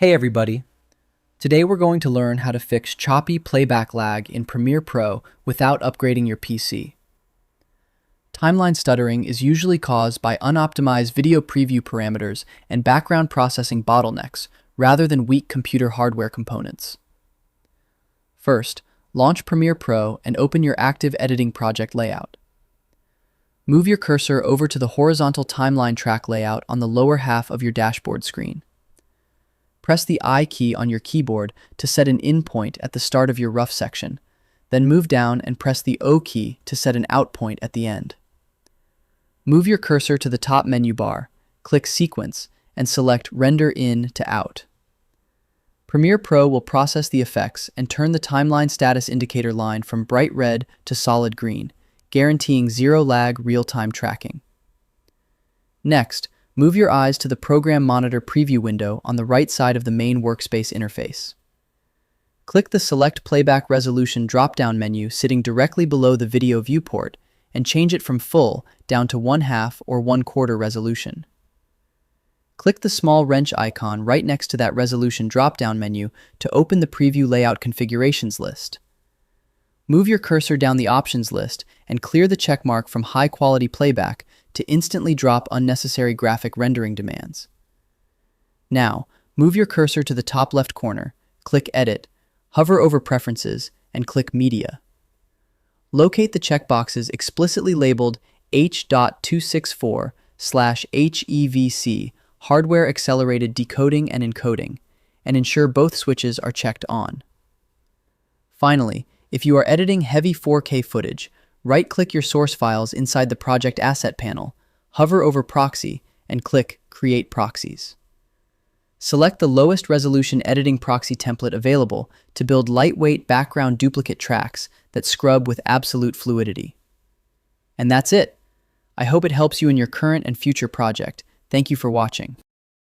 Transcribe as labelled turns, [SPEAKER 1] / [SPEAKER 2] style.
[SPEAKER 1] Hey everybody! Today we're going to learn how to fix choppy playback lag in Premiere Pro without upgrading your PC. Timeline stuttering is usually caused by unoptimized video preview parameters and background processing bottlenecks rather than weak computer hardware components. First, launch Premiere Pro and open your active editing project layout. Move your cursor over to the horizontal timeline track layout on the lower half of your dashboard screen. Press the I key on your keyboard to set an in point at the start of your rough section, then move down and press the O key to set an out point at the end. Move your cursor to the top menu bar, click Sequence, and select Render In to Out. Premiere Pro will process the effects and turn the timeline status indicator line from bright red to solid green, guaranteeing zero lag real-time tracking. Next, move your eyes to the Program Monitor preview window on the right side of the main workspace interface. Click the Select Playback Resolution drop-down menu sitting directly below the video viewport and change it from full down to 1/2 or 1/4 resolution. Click the small wrench icon right next to that resolution drop-down menu to open the Preview Layout Configurations list. Move your cursor down the options list and clear the checkmark from High Quality Playback to instantly drop unnecessary graphic rendering demands. Now, move your cursor to the top left corner, click Edit, hover over Preferences, and click Media. Locate the checkboxes explicitly labeled H.264/HEVC Hardware Accelerated Decoding and Encoding, and ensure both switches are checked on. Finally, if you are editing heavy 4K footage, right-click your source files inside the Project Asset panel, hover over Proxy, and click Create Proxies. Select the lowest resolution editing proxy template available to build lightweight background duplicate tracks that scrub with absolute fluidity. And that's it! I hope it helps you in your current and future project. Thank you for watching.